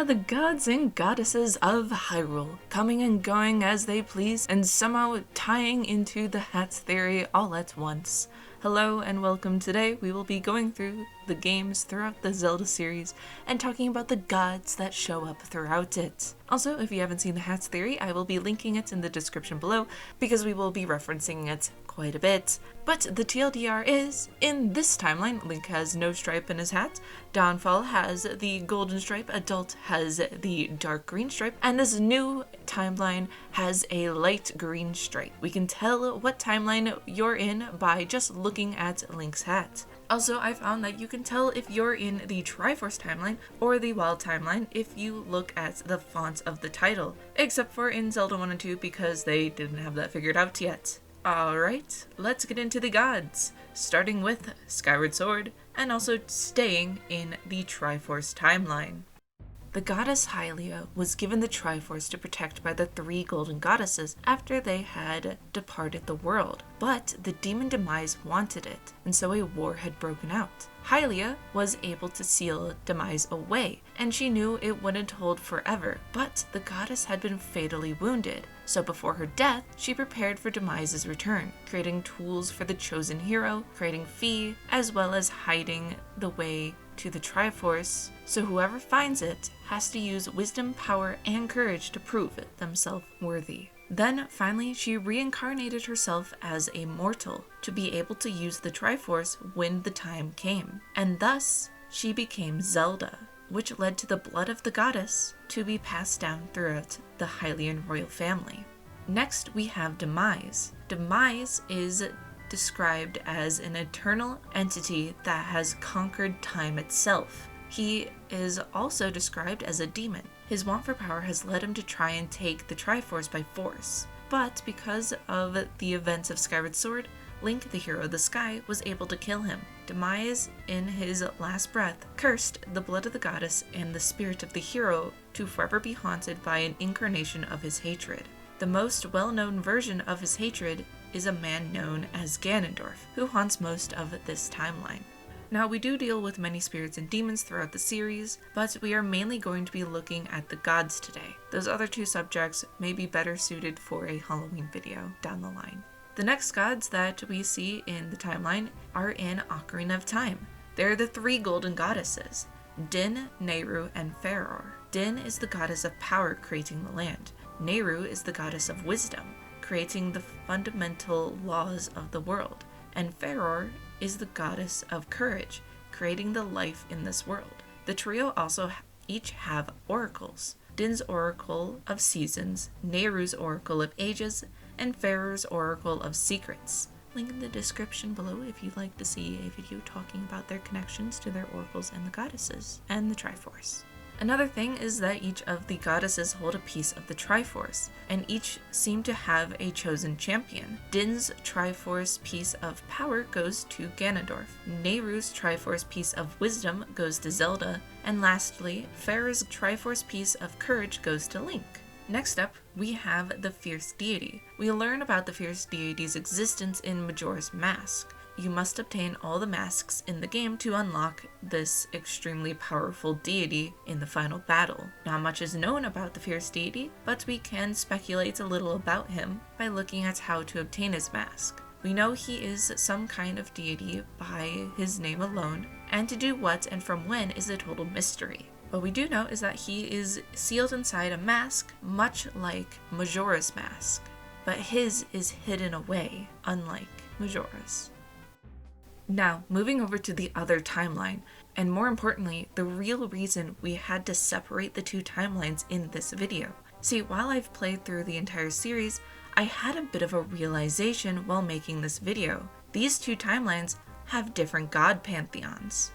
are the gods and goddesses of Hyrule, coming and going as they please, and somehow tying into the hats theory all at once. Hello and welcome. Today we will be going through the games throughout the Zelda series and talking about the gods that show up throughout it. Also, if you haven't seen the hats theory, I will be linking it in the description below because we will be referencing it quite a bit. But the TLDR is, in this timeline, Link has no stripe in his hat, Downfall has the golden stripe, Adult has the dark green stripe, and this new timeline has a light green stripe. We can tell what timeline you're in by just looking at Link's hat. Also, I found that you can tell if you're in the Triforce timeline or the Wild timeline if you look at the font of the title, except for in Zelda 1 and 2 because they didn't have that figured out yet. Alright, let's get into the gods, starting with Skyward Sword, and also staying in the Triforce timeline. The goddess Hylia was given the Triforce to protect by the three golden goddesses after they had departed the world, but the demon Demise wanted it, and so a war had broken out. Hylia was able to seal Demise away, and she knew it wouldn't hold forever, but the goddess had been fatally wounded, so before her death, she prepared for Demise's return, creating tools for the chosen hero, creating Fi, as well as hiding the way to the Triforce, so whoever finds it has to use wisdom, power, and courage to prove themselves worthy. Then, finally, she reincarnated herself as a mortal to be able to use the Triforce when the time came, and thus she became Zelda, which led to the blood of the goddess to be passed down throughout the Hylian royal family. Next, we have Demise. Demise is described as an eternal entity that has conquered time itself. He is also described as a demon. His want for power has led him to try and take the Triforce by force, but because of the events of Skyward Sword, Link, the hero of the sky, was able to kill him. Demise, in his last breath, cursed the blood of the goddess and the spirit of the hero to forever be haunted by an incarnation of his hatred. The most well-known version of his hatred is a man known as Ganondorf, who haunts most of this timeline. Now, we do deal with many spirits and demons throughout the series, but we are mainly going to be looking at the gods today. Those other two subjects may be better suited for a Halloween video down the line. The next gods that we see in the timeline are in Ocarina of Time. They're the three golden goddesses, Din, Nayru, and Farore. Din is the goddess of power, creating the land. Nayru is the goddess of wisdom, creating the fundamental laws of the world, and Farore is the goddess of courage, creating the life in this world. The trio also each have oracles. Din's oracle of seasons, Nayru's oracle of ages, and Farore's oracle of secrets. Link in the description below if you'd like to see a video talking about their connections to their oracles and the goddesses, and the Triforce. Another thing is that each of the goddesses hold a piece of the Triforce, and each seem to have a chosen champion. Din's Triforce piece of power goes to Ganondorf, Nayru's Triforce piece of wisdom goes to Zelda, and lastly, Farore's Triforce piece of courage goes to Link. Next up, we have the Fierce Deity. We learn about the Fierce Deity's existence in Majora's Mask. You must obtain all the masks in the game to unlock this extremely powerful deity in the final battle. Not much is known about the Fierce Deity, but we can speculate a little about him by looking at how to obtain his mask. We know he is some kind of deity by his name alone, and to do what and from when is a total mystery. What we do know is that he is sealed inside a mask, much like Majora's Mask, but his is hidden away, unlike Majora's. Now, moving over to the other timeline, and more importantly, the real reason we had to separate the two timelines in this video. See, while I've played through the entire series, I had a bit of a realization while making this video. These two timelines have different god pantheons.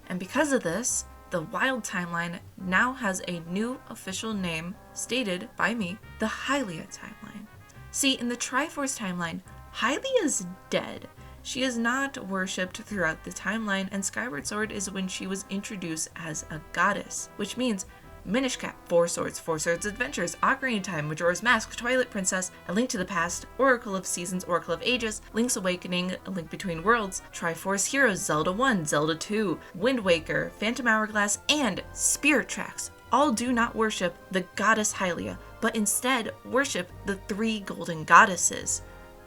And because of this, the Wild timeline now has a new official name stated by me, the Hylia timeline. See, in the Triforce timeline, Hylia is dead. She is not worshipped throughout the timeline, and Skyward Sword is when she was introduced as a goddess, which means Minish Cap, Four Swords Adventures, Ocarina of Time, Majora's Mask, Twilight Princess, A Link to the Past, Oracle of Seasons, Oracle of Ages, Link's Awakening, A Link Between Worlds, Triforce Heroes, Zelda 1, Zelda 2, Wind Waker, Phantom Hourglass, and Spirit Tracks all do not worship the goddess Hylia, but instead worship the 3 golden goddesses.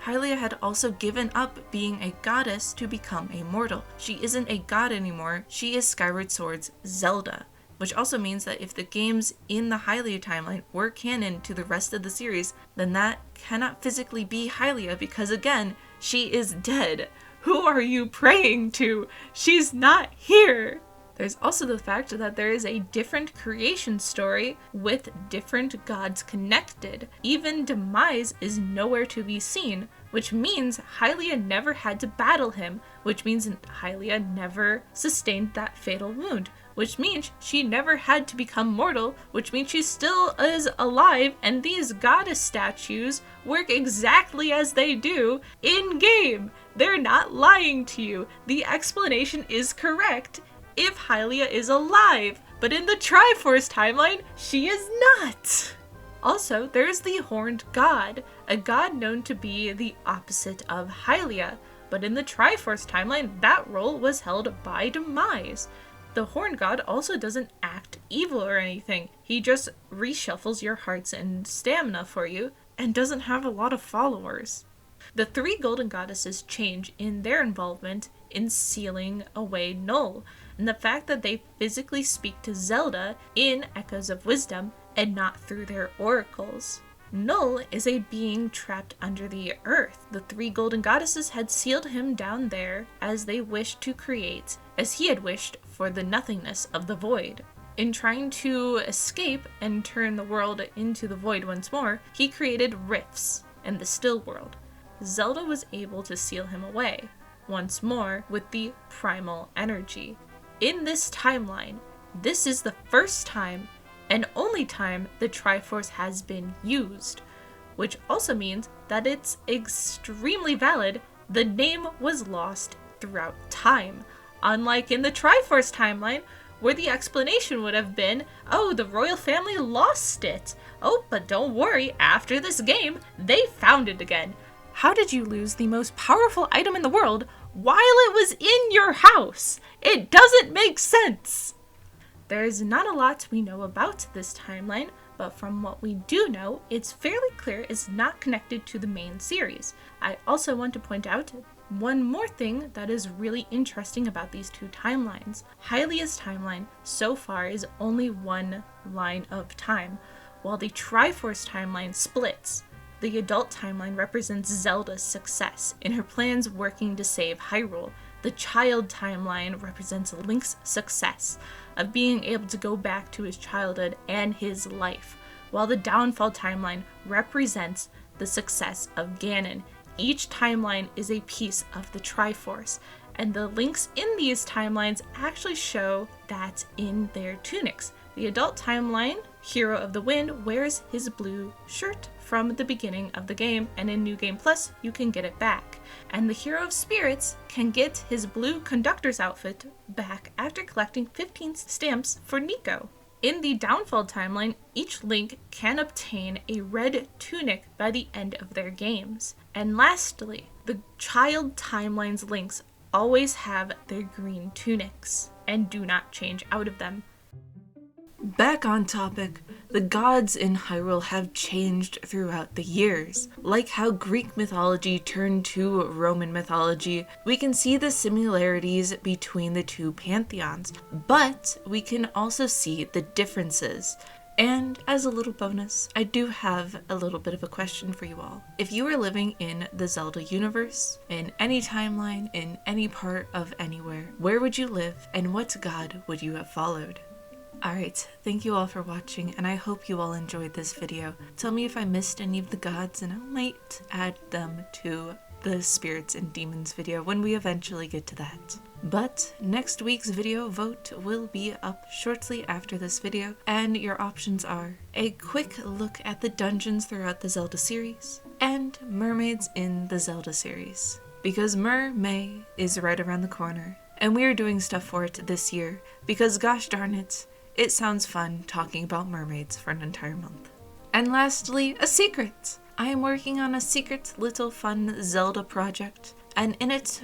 Hylia had also given up being a goddess to become a mortal. She isn't a god anymore, she is Skyward Sword's Zelda. Which also means that if the games in the Hylia timeline were canon to the rest of the series, then that cannot physically be Hylia because again, she is dead. Who are you praying to? She's not here! There's also the fact that there is a different creation story with different gods connected. Even Demise is nowhere to be seen, which means Hylia never had to battle him, which means Hylia never sustained that fatal wound, which means she never had to become mortal, which means she still is alive, and these goddess statues work exactly as they do in-game. They're not lying to you. The explanation is correct if Hylia is alive, but in the Triforce timeline, she is not. Also, there's the Horned God, a god known to be the opposite of Hylia, but in the Triforce timeline, that role was held by Demise. The Horned God also doesn't act evil or anything, he just reshuffles your hearts and stamina for you, and doesn't have a lot of followers. The 3 golden goddesses change in their involvement in sealing away Null, and the fact that they physically speak to Zelda in Echoes of Wisdom and not through their oracles. Null is a being trapped under the earth. The 3 golden goddesses had sealed him down there as they wished to create, as he had wished for the nothingness of the void. In trying to escape and turn the world into the void once more, he created rifts in the still world. Zelda was able to seal him away, once more with the primal energy. In this timeline, this is the first time and only time the Triforce has been used, which also means that it's extremely valid. The name was lost throughout time, unlike in the Triforce timeline, where the explanation would have been, oh, the royal family lost it. Oh, but don't worry, after this game, they found it again. How did you lose the most powerful item in the world while it was in your house? It doesn't make sense! There is not a lot we know about this timeline, but from what we do know, it's fairly clear it's not connected to the main series. I also want to point out one more thing that is really interesting about these 2 timelines. Hylia's timeline so far is only one line of time, while the Triforce timeline splits. The adult timeline represents Zelda's success in her plans working to save Hyrule. The child timeline represents Link's success of being able to go back to his childhood and his life, while the downfall timeline represents the success of Ganon. Each timeline is a piece of the Triforce, and the links in these timelines actually show that in their tunics. The adult timeline, Hero of the Wind, wears his blue shirt from the beginning of the game, and in New Game Plus, you can get it back. And the Hero of Spirits can get his blue conductor's outfit back after collecting 15 stamps for Nico. In the Downfall timeline, each Link can obtain a red tunic by the end of their games. And lastly, the child timeline's Links always have their green tunics and do not change out of them. Back on topic, the gods in Hyrule have changed throughout the years. Like how Greek mythology turned to Roman mythology, we can see the similarities between the 2 pantheons, but we can also see the differences. And as a little bonus, I do have a little bit of a question for you all. If you were living in the Zelda universe, in any timeline, in any part of anywhere, where would you live and what god would you have followed? Alright, thank you all for watching, and I hope you all enjoyed this video. Tell me if I missed any of the gods, and I might add them to the spirits and demons video when we eventually get to that. But next week's video vote will be up shortly after this video, and your options are a quick look at the dungeons throughout the Zelda series, and mermaids in the Zelda series. Because May is right around the corner, and we are doing stuff for it this year, because gosh darn it, it sounds fun talking about mermaids for an entire month. And lastly, a secret! I am working on a secret little fun Zelda project, and in it,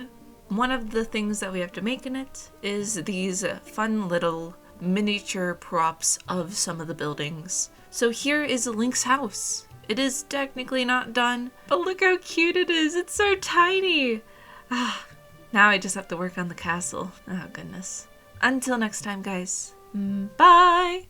one of the things that we have to make in it is these fun little miniature props of some of the buildings. So here is Link's house. It is technically not done, but look how cute it is. It's so tiny. Now I just have to work on the castle. Oh goodness. Until next time, guys. Bye!